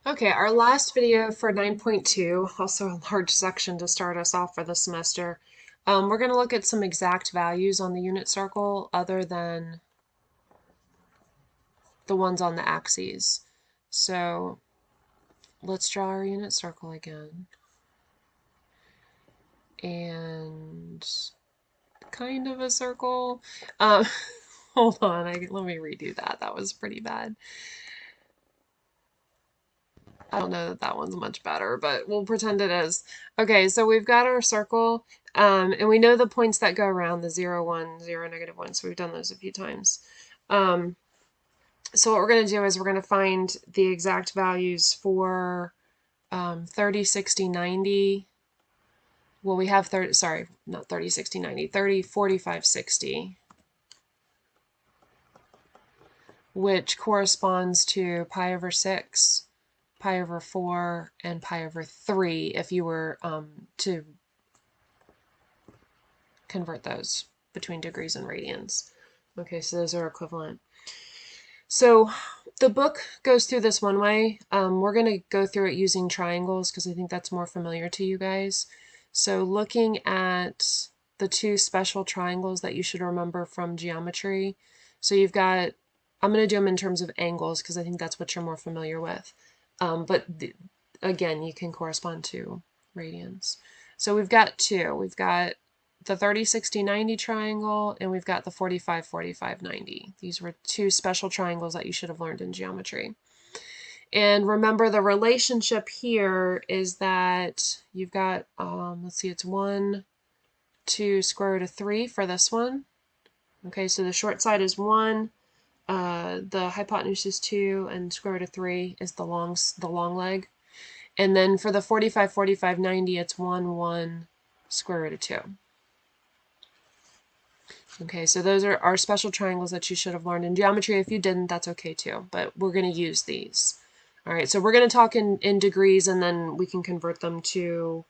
Okay, our last video for 9.2, also a large section to start us off for the semester. We're going to look at some exact values on the unit circle other than the ones on the axes. So let's draw our unit circle again. And kind of a circle. Um, hold on, let me redo that. That was pretty bad. I don't know that that one's much better, but we'll pretend it is. Okay, so we've got our circle, and we know the points that go around the 0, 1, 0, -1, so we've done those a few times. So what we're going to do is we're going to find the exact values for 30, 60, 90. Well, we have 30, sorry, not 30, 60, 90, 30, 45, 60, which corresponds to pi over 6, pi over 4, and pi over 3 if you were to convert those between degrees and radians. Okay, so those are equivalent. So the book goes through this one way. We're going to go through it using triangles because I think that's more familiar to you guys. So looking at the two special triangles that you should remember from geometry. So you've got, I'm going to do them in terms of angles because I think that's what you're more familiar with. Again, you can correspond to radians. So we've got two. We've got the 30, 60, 90 triangle, and we've got the 45, 45, 90. These were two special triangles that you should have learned in geometry. And remember the relationship here is that you've got, let's see, it's 1, 2, square root of 3 for this one. Okay, so the short side is 1, the hypotenuse is 2, and square root of 3 is the long leg. And then for the 45, 45, 90, it's 1, 1, square root of 2. Okay, so those are our special triangles that you should have learned in geometry. If you didn't, that's okay too, but we're going to use these. All right, so we're going to talk in degrees, and then we can convert them to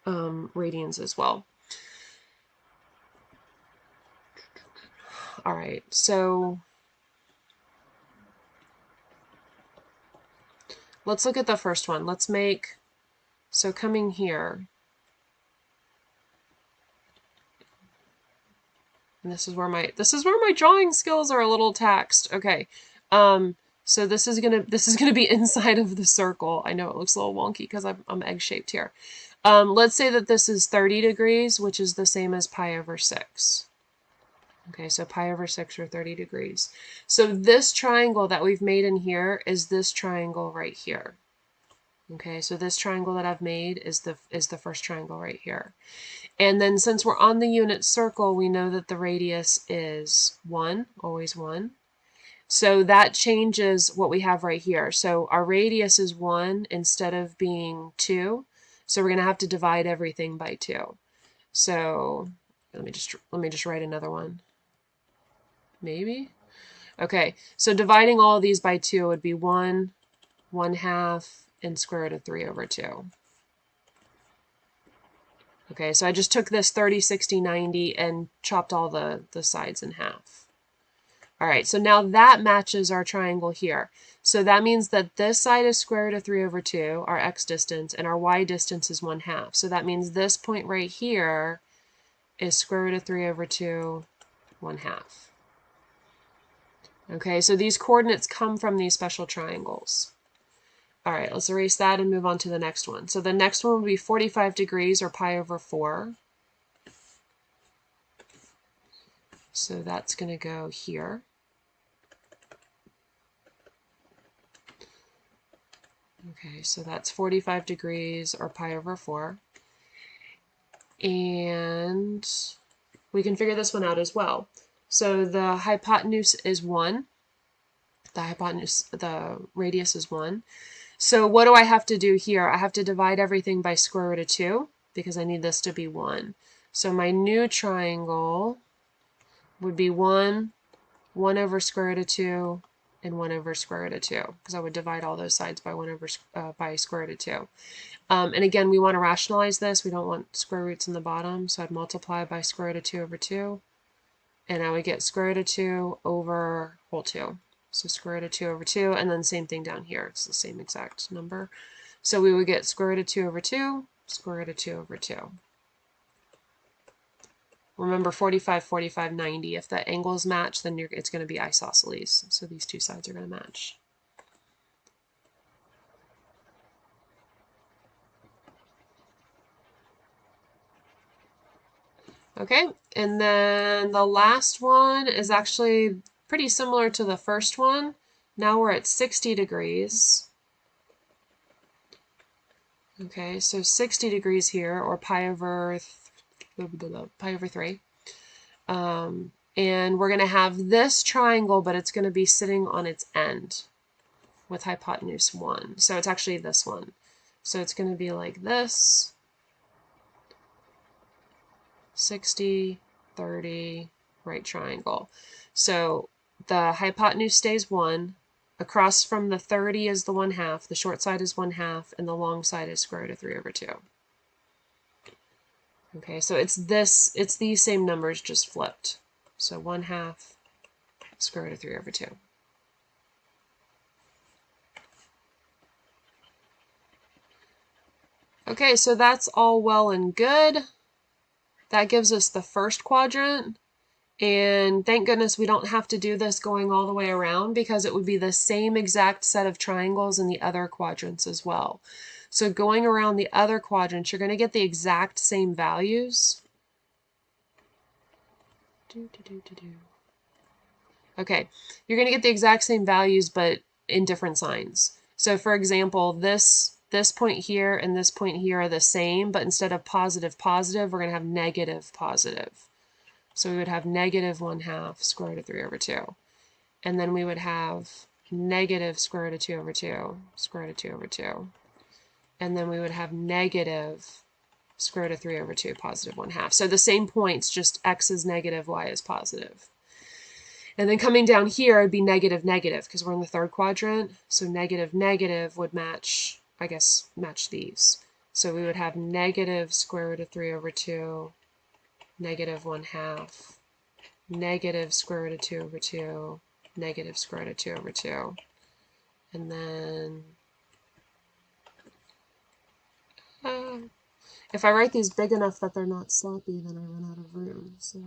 radians as well. All right, so let's look at the first one. Let's make, so coming here, and this is where my drawing skills are a little taxed. Okay, so this is gonna be inside of the circle. I know it looks a little wonky because I'm egg shaped here. Let's say that this is 30 degrees, which is the same as pi over 6. Okay, so pi over 6 or 30 degrees. So this triangle that we've made in here is this triangle right here. Okay, so this triangle that I've made is the first triangle right here. And then since we're on the unit circle, we know that the radius is 1, always 1. So that changes what we have right here. So our radius is 1 instead of being 2. So we're going to have to divide everything by 2. So let me just write another one. Maybe? Okay, so dividing all of these by 2 would be 1, 1/2, and square root of 3 over 2. Okay, so I just took this 30, 60, 90 and chopped all the sides in half. All right, so now that matches our triangle here. So that means that this side is square root of 3 over 2, our x distance, and our y distance is 1/2. So that means this point right here is square root of 3 over 2, 1/2. Okay, so these coordinates come from these special triangles. All right, let's erase that and move on to the next one. So the next one would be 45 degrees or pi over 4. So that's going to go here. Okay, so that's 45 degrees or pi over 4. And we can figure this one out as well. So the hypotenuse is 1. The radius is 1. So what do I have to do here? I have to divide everything by square root of 2 because I need this to be 1. So my new triangle would be 1, 1 over square root of 2, and 1 over square root of 2 because I would divide all those sides by 1 over by square root of 2. And again, we want to rationalize this. We don't want square roots in the bottom, so I'd multiply by square root of 2 over 2, and I would get square root of 2 over whole 2. So square root of 2 over 2, and then same thing down here. It's the same exact number. So we would get square root of 2 over 2, square root of 2 over 2. Remember 45, 45, 90. If the angles match, then it's going to be isosceles. So these two sides are going to match. Okay, and then the last one is actually pretty similar to the first one. Now we're at 60 degrees. Okay, so 60 degrees here, or pi over 3. And we're going to have this triangle, but it's going to be sitting on its end with hypotenuse 1. So it's actually this one. So it's going to be like this. 60, 30, right triangle. So the hypotenuse stays 1. Across from the 30 is the 1/2. The short side is 1/2, and the long side is square root of 3 over 2. Okay, so it's these same numbers just flipped. So 1/2 square root of 3 over 2. Okay, so that's all well and good. That gives us the first quadrant. And thank goodness we don't have to do this going all the way around, because it would be the same exact set of triangles in the other quadrants as well. So going around the other quadrants, you're going to get the exact same values. Okay, you're going to get the exact same values, but in different signs. So for example, this point here and this point here are the same, but instead of positive, positive, we're going to have negative, positive. So we would have negative 1/2 square root of 3 over 2. And then we would have negative square root of 2 over 2, square root of 2 over 2. And then we would have negative square root of 3 over 2, positive 1/2. So the same points, just x is negative, y is positive. And then coming down here, it'd be negative, negative, because we're in the third quadrant. So negative, negative would match, I guess, match these. So we would have negative square root of 3 over 2, negative 1/2, negative square root of 2 over 2, negative square root of 2 over 2. And then if I write these big enough that they're not sloppy, then I run out of room. So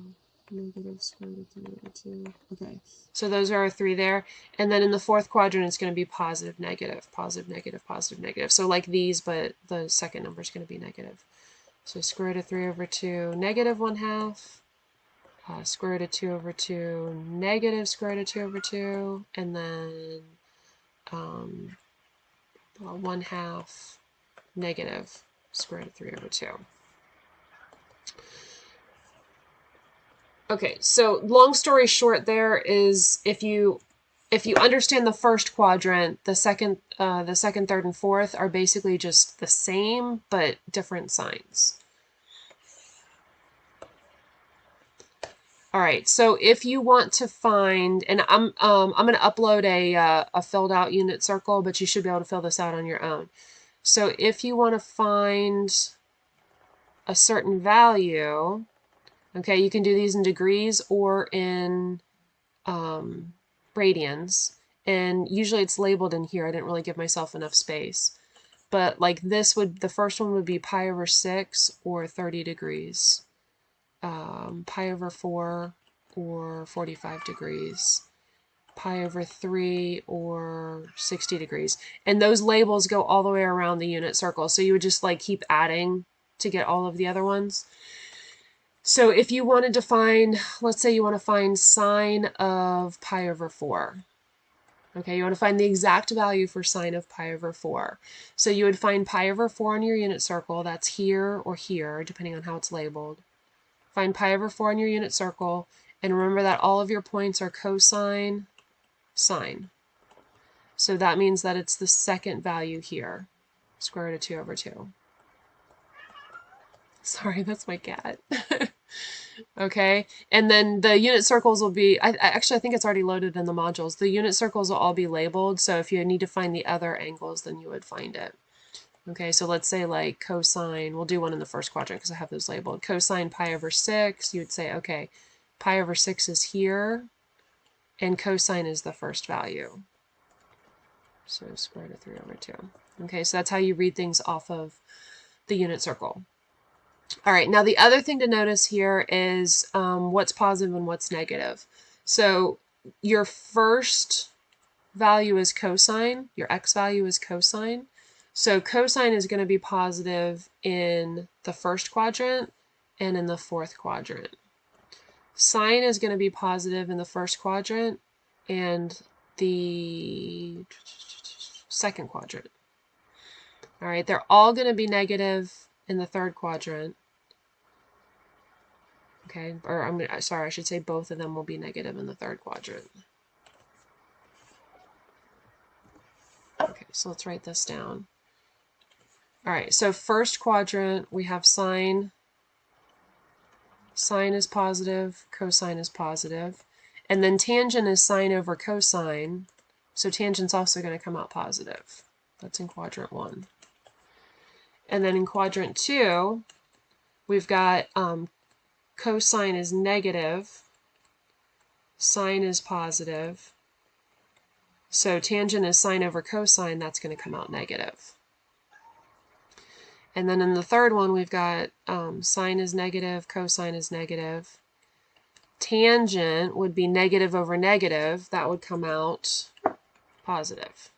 negative square root of 3 over 2. Okay, so those are our 3 there. And then in the fourth quadrant, it's going to be positive, negative, positive, negative, positive, negative. So like these, but the second number is going to be negative. So square root of 3 over 2, negative 1/2, square root of 2 over 2, negative square root of 2 over 2, and then 1/2 negative square root of 3 over 2. Okay, so long story short there is if you understand the first quadrant, the second, third, and fourth are basically just the same, but different signs. All right, so if you want to find, and I'm going to upload a filled out unit circle, but you should be able to fill this out on your own. So if you want to find a certain value, okay, you can do these in degrees or in radians, and usually it's labeled in here. I didn't really give myself enough space, but like this the first one would be pi over 6 or 30 degrees, pi over 4 or 45 degrees, pi over 3 or 60 degrees, and those labels go all the way around the unit circle, so you would just like keep adding to get all of the other ones. So if you wanted to find, let's say you want to find sine of pi over 4. Okay, you want to find the exact value for sine of pi over 4. So you would find pi over 4 on your unit circle. That's here or here, depending on how it's labeled. Find pi over 4 on your unit circle, and remember that all of your points are cosine, sine. So that means that it's the second value here, square root of 2 over 2. Sorry, that's my cat. Okay, and then the unit circles will be, actually I think it's already loaded in the modules. The unit circles will all be labeled, so if you need to find the other angles, then you would find it. Okay, so let's say like cosine, we'll do one in the first quadrant because I have those labeled. Cosine pi over 6, you would say, okay, pi over 6 is here. and cosine is the first value. So square root of 3 over 2. Okay, so that's how you read things off of the unit circle. All right, now the other thing to notice here is what's positive and what's negative. So your first value is cosine, your x value is cosine. So cosine is going to be positive in the first quadrant and in the fourth quadrant. Sine is going to be positive in the first quadrant and the second quadrant. All right, they're all going to be negative in the third quadrant. Okay, or I should say both of them will be negative in the third quadrant. Okay, so let's write this down. All right, so first quadrant, we have sine. Sine is positive, cosine is positive. And then tangent is sine over cosine. So tangent's also going to come out positive. That's in quadrant 1. And then in quadrant 2, we've got cosine is negative, sine is positive. So tangent is sine over cosine, that's going to come out negative. And then in the third one, we've got sine is negative, cosine is negative. Tangent would be negative over negative. That would come out positive.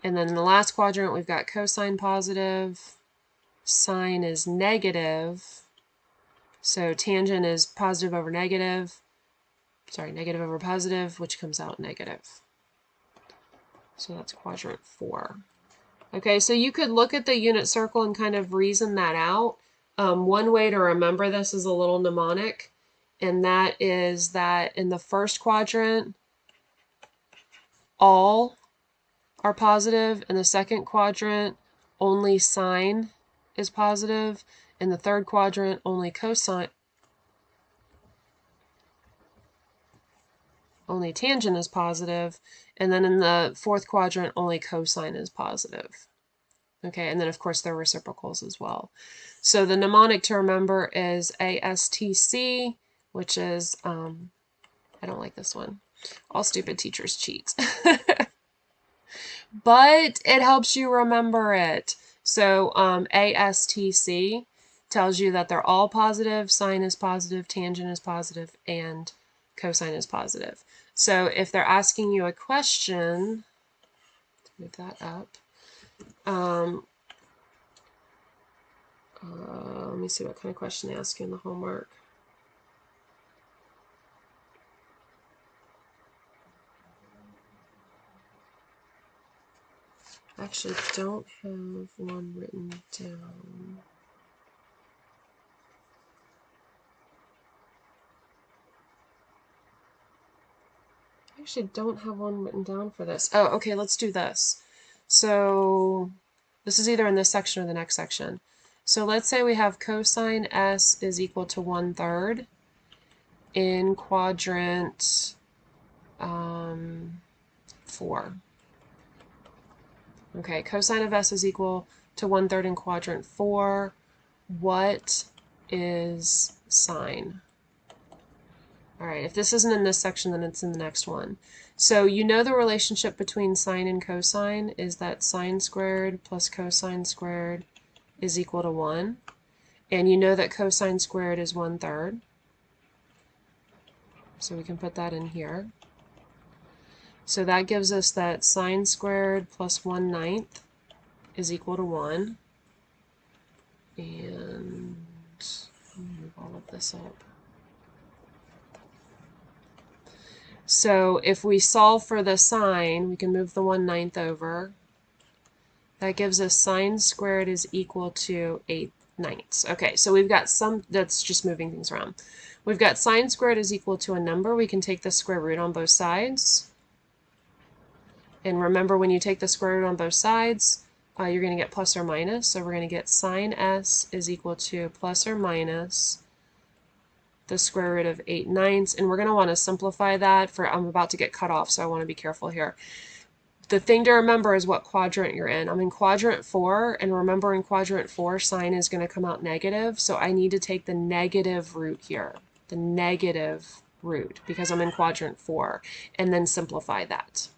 And then in the last quadrant, we've got cosine positive, sine is negative. So tangent is positive over negative. Sorry, negative over positive, which comes out negative. So that's quadrant 4. Okay, so you could look at the unit circle and kind of reason that out. One way to remember this is a little mnemonic, and that is that in the first quadrant, all are positive. In the second quadrant, only sine is positive. In the third quadrant, only tangent is positive. And then in the fourth quadrant, only cosine is positive. Okay, and then of course they're reciprocals as well. So the mnemonic to remember is ASTC, which is, I don't like this one. All stupid teachers cheat. But it helps you remember it. So ASTC tells you that they're all positive, sine is positive, tangent is positive, and cosine is positive. So if they're asking you a question, let's move that up. Let me see what kind of question they ask you in the homework. I actually don't have one written down. I actually don't have one written down for this. Oh, okay, let's do this. So this is either in this section or the next section. So let's say we have cosine S is equal to 1/3 in quadrant 4. Okay, cosine of S is equal to 1/3 in quadrant 4. What is sine? All right, if this isn't in this section, then it's in the next one. So you know the relationship between sine and cosine is that sine squared plus cosine squared is equal to 1. And you know that cosine squared is 1/3. So we can put that in here. So that gives us that sine squared plus 1/9 is equal to 1. And move all of this up. So if we solve for the sine, we can move the 1/9 over. That gives us sine squared is equal to 8/9. Okay, so we've got that's just moving things around. We've got sine squared is equal to a number. We can take the square root on both sides. And remember, when you take the square root on both sides, you're going to get plus or minus. So we're going to get sine S is equal to plus or minus the square root of 8/9. And we're going to want to simplify that I'm about to get cut off, so I want to be careful here. The thing to remember is what quadrant you're in. I'm in quadrant 4, and remember in quadrant 4, sine is going to come out negative, so I need to take the negative root here. The negative root because I'm in quadrant 4, and then simplify that.